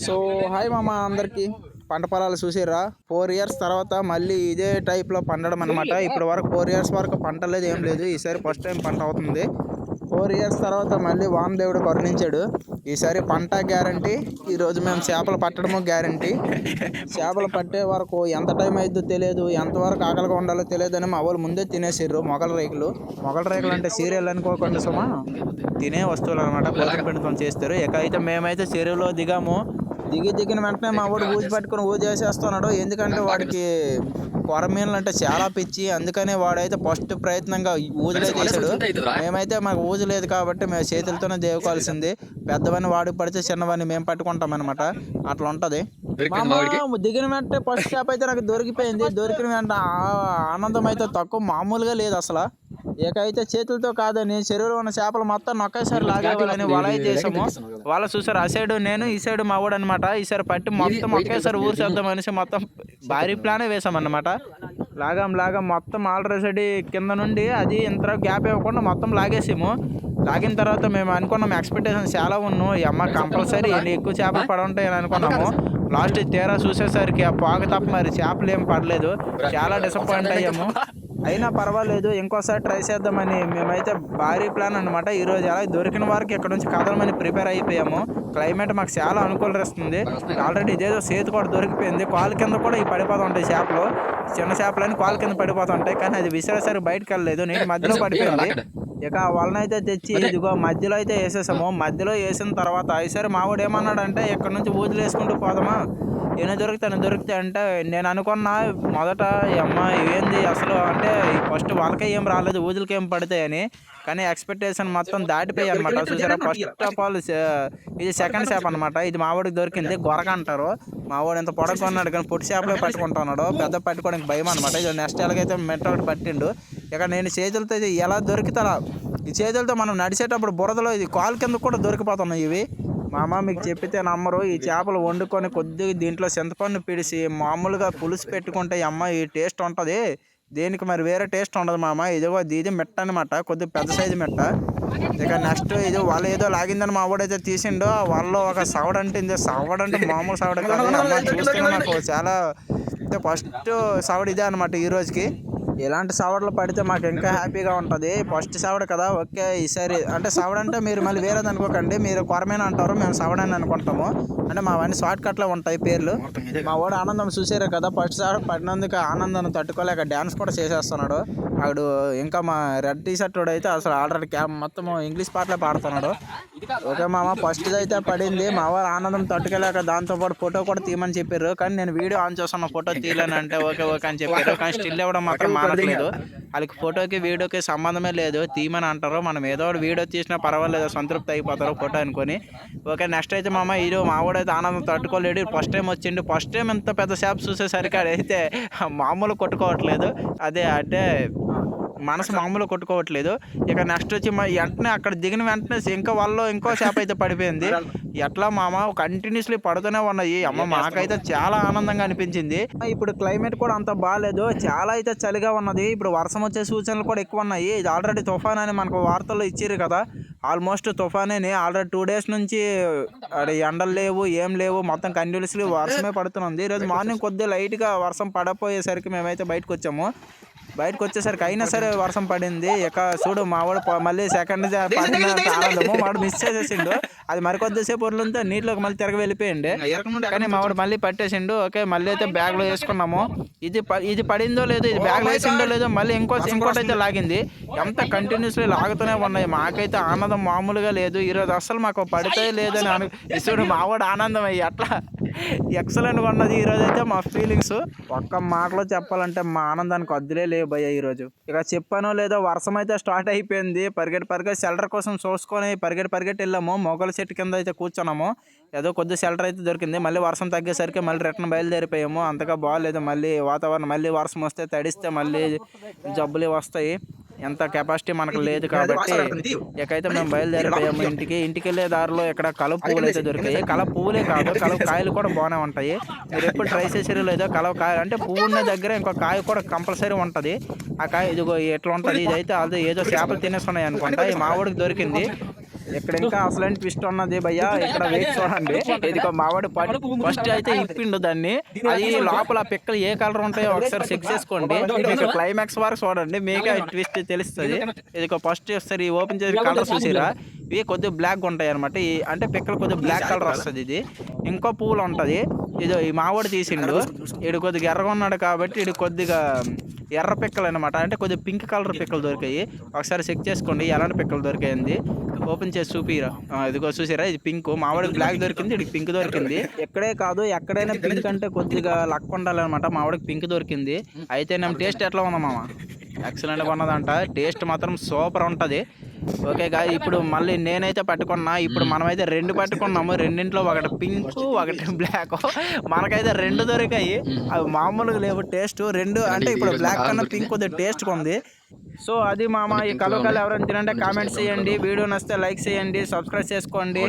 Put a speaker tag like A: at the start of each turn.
A: So hi మామ అందరికి. పంట పొలాలు చూసిర్రా? 4 ఇయర్స్ తర్వాత మళ్ళీ ఇదే టైప్లో పండడం అనమాట. ఇప్పటి వరకు 4 ఇయర్స్ వరకు పంట లేదు, ఏం లేదు. ఈసారి ఫస్ట్ టైం పంట అవుతుంది. 4 ఇయర్స్ తర్వాత మళ్ళీ వామదేవుడు కరుణించాడు. ఈసారి పంట గ్యారంటీ. ఈరోజు మేము చేపలు పట్టడము గ్యారంటీ. చేపలు పట్టే వరకు ఎంత టైం అయిద్దో తెలియదు, ఎంతవరకు ఆకలిగా ఉండాలో తెలియదు అని మా వాళ్ళు ముందే తినేసిర్రు. మొగల రేకులు. మొగల రేకులు అంటే సీరియల్ అనుకోకుండా సుమా, తినే వస్తువులు అనమాట. గోధుమ పిండితో చేస్తారు. ఇక అయితే మేమైతే చెరువులో దిగాము. దిగిన వెంటనే మా వాడు ఊజి పట్టుకుని ఊజి వేసేస్తున్నాడు. ఎందుకంటే వాడికి కొరమీనలు అంటే చాలా పిచ్చి. అందుకని వాడైతే ఫస్ట్ ప్రయత్నంగా ఊజులే తీసాడు. మేమైతే మాకు ఊజు లేదు కాబట్టి మేము చేతులతోనే దేవుకోవాల్సింది. పెద్దవని వాడికి పడితే చిన్నవని మేము పట్టుకుంటాం అనమాట. అట్లా ఉంటది. దిగిన వెంటనే ఫస్ట్ చేప అయితే నాకు దొరికిపోయింది. దొరికిన వెంటనే ఆనందం అయితే తక్కువ మామూలుగా లేదు అసలు. ఇకైతే చేతులతో కాదని చెరువులో ఉన్న చేపలు మొత్తం ఒకేసారి లాగేవాళ్ళని వల అయితే వేసాము. వాళ్ళ చూసారు, ఆ సైడ్ నేను, ఈ సైడ్ మా వాడు అనమాట. ఈసారి పట్టి మొత్తం ఒకేసారి ఊరు చేద్దాం అనేసి మొత్తం భారీ ప్లానే వేసామన్నమాట. లాగం మొత్తం ఆల్రెడీ కింద నుండి అది ఇంత గ్యాప్ ఇవ్వకుండా మొత్తం లాగేసాము. లాగిన తర్వాత మేము అనుకున్నాం, ఎక్స్పెక్టేషన్స్ చాలా ఉన్నాం. ఈ అమ్మ కంపల్సరీ ఎక్కువ చేపలు పడి ఉంటాయని అనుకున్నాము. లాస్ట్ తీరా చూసేసరికి ఆ పోగ తప్ప మరి చేపలు ఏం పడలేదు. చాలా డిసప్పాయింట్ అయ్యాము. అయినా పర్వాలేదు, ఇంకోసారి ట్రై చేద్దామని మేమైతే భారీ ప్లాన్ అనమాట. ఈరోజు అలా దొరికిన వారికి ఇక్కడ నుంచి కదలమని ప్రిపేర్ అయిపోయాము. క్లైమేట్ మాకు చాలా అనుకూలిస్తుంది. ఆల్రెడీ ఇదేదో సేతు కూడా దొరికిపోయింది. కాలు కింద కూడా ఈ పడిపోతూ ఉంటాయి చేపలు. చిన్న చేపలని కాలు కింద పడిపోతూ ఉంటాయి. కానీ అది విసిరేసరికి బయటకు వెళ్ళలేదు, నీటి మధ్యలో పడిపోయింది. ఇక వాళ్ళనైతే తెచ్చి ఇదిగో మధ్యలో అయితే వేసేసాము. మధ్యలో వేసిన తర్వాత ఈసారి మావాడు ఏమన్నాడంటే, ఇక్కడ నుంచి ఊజులు వేసుకుంటూ పోదామా, ఏమైనా దొరికితే అంటే నేను అనుకున్నా మొదట అమ్మ ఏంది అసలు అంటే ఫస్ట్ వాళ్ళకే ఏం రాలేదు, ఊజులకి ఏం పడతాయని. కానీ ఎక్స్పెక్టేషన్ మొత్తం దాటిపోయి అనమాట. చూసారా, ఫస్ట్ ఆఫ్ ఆల్ ఇది సెకండ్ చేప అనమాట. ఇది మావాడికి దొరికింది. గొరక అంటారు. మావాడు ఇంత పొడగా ఉన్నాడు కానీ పొట్టి చేపలే పట్టుకుంటున్నాడు. పెద్ద పట్టుకోవడానికి భయం అనమాట. ఇది నెక్స్ట్ ఎలాగైతే మెట్ట ఒకటి పట్టిండు. ఇక నేను చేతులతో ఇది ఎలా దొరికితే ఈ చేతులతో మనం నడిచేటప్పుడు బురదలో ఇది కాలు కింద కూడా దొరికిపోతున్నాయి ఇవి. మా అమ్మ మీకు చెప్పితే నమ్మరు. ఈ చేపలు వండుకొని కొద్దిగా దీంట్లో చింతపండు పిడిసి మామూలుగా పులుసు పెట్టుకుంటే అమ్మ ఈ టేస్ట్ ఉంటుంది. దేనికి మరి వేరే టేస్ట్ ఉండదు మామ. ఇది మెట్ట అనమాట, కొద్దిగా పెద్ద సైజు మెట్ట. ఇక నెక్స్ట్ ఇది వాళ్ళు ఏదో లాగిందని మా వాడైతే తీసిండో. వాళ్ళు ఒక సవడంటే మామూలు సవడ కాదు. అమ్మ చూస్తే నాకు చాలా ఫస్ట్ సవడ ఇదే అనమాట ఈ రోజుకి. ఇలాంటి సవడలు పడితే మాకు ఇంకా హ్యాపీగా ఉంటుంది. ఫస్ట్ సవడ కదా, ఓకే. ఈసారి అంటే సవడ అంటే మీరు మళ్ళీ వేరేది అనుకోకండి. మీరు కొరమేన అంటారు, మేము సవడని అనుకుంటాము. అంటే మావన్నీ షార్ట్ కట్లో ఉంటాయి పేర్లు. మా వాడు ఆనందం చూసారు కదా, ఫస్ట్ సవడ పడినందుకు ఆనందాన్ని తట్టుకోలేక డ్యాన్స్ కూడా చేసేస్తున్నాడు. వాడు ఇంకా మా రెడ్ టీ షర్ట్ అయితే అసలు ఆల్రెడీ మొత్తం ఇంగ్లీష్ పాటలే పాడుతున్నాడు. ఓకే మామ, ఫస్ట్ అయితే పడింది. మా వారు ఆనందం తట్టుకోలేక దాంతోపాటు ఫోటో కూడా తీయమని చెప్పారు. కానీ నేను వీడియో ఆన్ చేస్తున్న, ఫోటో తీయలేను అంటే ఓకే అని చెప్పారు. కానీ స్టిల్ ఇవ్వడం మాత్రం మానట్లేదు. వాళ్ళకి ఫోటోకి వీడియోకి సంబంధమే లేదు, తీయమని అంటారు. మనం ఏదో ఒకటి వీడియో తీసినా పర్వాలేదు, సంతృప్తి అయిపోతారు ఫోటో అనుకొని. ఓకే నెక్స్ట్ అయితే మామ ఇది మా వాడైతే ఆనందం తట్టుకోలేడు. ఫస్ట్ టైం వచ్చిండు. ఫస్ట్ టైం ఇంత పెద్ద షాప్ చూసేసరికి అదైతే మామూలు కొట్టుకోవట్లేదు. అదే అంటే మనసు మామూలు కొట్టుకోవట్లేదు. ఇక నెక్స్ట్ వచ్చి వెంటనే అక్కడ దిగిన వెంటనే ఇంకో చేప అయితే పడిపోయింది. ఎట్లా మామ కంటిన్యూస్లీ పడుతూనే ఉన్నాయి. అమ్మ మాకైతే చాలా ఆనందంగా అనిపించింది. ఇప్పుడు క్లైమేట్ కూడా అంత బాగాలేదు, చాలా అయితే చలిగా ఉన్నది. ఇప్పుడు వర్షం వచ్చే సూచనలు కూడా ఎక్కువ ఉన్నాయి. ఇది ఆల్రెడీ తుఫాన్ అని మనకు వార్తల్లో ఇచ్చారు కదా, ఆల్మోస్ట్ తుఫానే. ఆల్రెడీ 2 days నుంచి ఎండలు లేవు, ఏం లేవు, మొత్తం కంటిన్యూస్లీ వర్షమే పడుతుంది. ఈరోజు మార్నింగ్ కొద్దిగా లైట్గా వర్షం పడపోయేసరికి మేమైతే బయటకు వచ్చేసరికి అయినా సరే వర్షం పడింది. ఇక చూడు మా వాడు మళ్ళీ సెకండ్ ఆనందము వాడు మిస్ చేసేసిండు. అది మరికొద్దిసేపు వదిలితే నీటిలోకి మళ్ళీ తిరగ వెళ్ళిపోయింది. కానీ మా వాడు మళ్ళీ పట్టేసిండు. ఓకే మళ్ళీ అయితే బ్యాగ్లో వేసుకున్నాము. ఇది పడిందో లేదో, ఇది బ్యాగ్లో వేసిండో లేదో, మళ్ళీ ఇంకోటి అయితే లాగింది. ఎంత కంటిన్యూస్లీ లాగుతూనే ఉన్నాయి. మాకైతే ఆనందం మామూలుగా లేదు. ఈరోజు అసలు మాకు పడితే లేదని చూడు మా వాడు ఆనందం అయ్యి అట్లా ఎక్సలెంట్గా ఉన్నది ఈరోజు అయితే మా ఫీలింగ్స్. ఒక్క మాటలో చెప్పాలంటే మా ఆనందానికి వద్దులే లేవు భయ్య ఈరోజు. ఇక చెప్పానో లేదో వర్షం అయితే స్టార్ట్ అయిపోయింది. పరిగెట్టి షెల్టర్ కోసం చూసుకొని పరిగెట్టి వెళ్ళాము. మొగల చెట్టు కింద అయితే కూర్చున్నాము. ఏదో కొద్ది షెల్టర్ అయితే దొరికింది. మళ్ళీ వర్షం తగ్గేసరికి మళ్ళీ రిటర్న్ బయలుదేరిపోయాము. అంతగా బాగాలేదు. మళ్ళీ వాతావరణం మళ్ళీ వర్షం వస్తే తడిస్తే మళ్ళీ జబ్బులు వస్తాయి. ఎంత కెపాసిటీ మనకు లేదు కాబట్టి ఇకైతే మేము బయలుదేరిపోయాము ఇంటికి వెళ్ళే దారిలో ఇక్కడ కలుపు పువ్వులు అయితే దొరికాయి. కలవ పువ్వులే కాదు, కలవ కాయలు కూడా బాగానే ఉంటాయి. మీరు ఎప్పుడు ట్రై చేసారో లేదో, కలవ కాయలు అంటే పువ్వు ఉన్న దగ్గర ఇంకో కాయ కూడా కంపల్సరీ ఉంటుంది. ఆ కాయ ఇదిగో ఎట్లా ఉంటుంది, ఇదైతే అది ఏదో చేపలు తినేస్తున్నాయి అనుకుంటా. ఈ మావాడికి దొరికింది. ఇక్కడ ఇంకా అసలైన ట్విస్ట్ ఉన్నది భయ్యా. ఇక్కడ వెయిట్ చూడండి. ఇదిగో మావాడు ఫస్ట్ అయితే ఇప్పిండు దాన్ని. అది లోపల పిక్కలు ఏ కలర్ ఉంటాయో ఒకసారి చెక్ చేసుకోండి. మీకు క్లైమాక్స్ వరకు చూడండి, మీకే ట్విస్ట్ తెలుస్తుంది. ఇదిగో ఫస్ట్ ఒకసారి ఓపెన్ చేసి కలర్ చూసిరా, ఇవి కొద్దిగా బ్లాక్ ఉంటాయి అనమాట. అంటే పిక్కలు కొద్దిగా బ్లాక్ కలర్ వస్తుంది. ఇది ఇంకో పూలు ఉంటుంది. ఇది ఈ మావాడు తీసిండు. ఇడు కొద్దిగా ఎర్రగా ఉన్నాడు కాబట్టి ఇడు కొద్దిగా ఎర్ర పిక్కలు అనమాట. అంటే కొద్దిగా పింక్ కలర్ పిక్కలు దొరికాయి. ఒకసారి చెక్ చేసుకోండి ఎలాంటి పిక్కలు దొరికాయింది. ఓపెన్ చేసి చూపిరా. ఇదిగో చూసారా, ఇది పింక్. మావాడికి బ్లాక్ దొరికింది, ఇది పింక్ దొరికింది. ఎక్కడే కాదు ఎక్కడైనా పింక్ అంటే కొద్దిగా లక్ ఉండాలన్నమాట. మావాడికి పింక్ దొరికింది. అయితే నేను టేస్ట్ ఎట్లా ఉందా మామ? ఎక్సలెంట్గా ఉన్నదంట. టేస్ట్ మాత్రం సూపర్ ఉంటుంది. ఓకే గా, ఇప్పుడు మళ్ళీ నేనైతే పట్టుకున్నా. ఇప్పుడు మనమైతే 2 పట్టుకున్నాము. రెండింట్లో ఒకటి పింక్ ఒకటి బ్లాక్. మనకైతే 2 దొరికాయి. అవి మామూలుగా లేవు టేస్ట్. 2 అంటే ఇప్పుడు బ్లాక్ కన్నా పింక్ కొద్దిగా టేస్ట్ ఉంది. సో అది మామ, ఈ కలవకాలు ఎవరైనా తినంటే కామెంట్స్ చేయండి. వీడియో నచ్చితే లైక్ చేయండి, సబ్స్క్రైబ్ చేసుకోండి.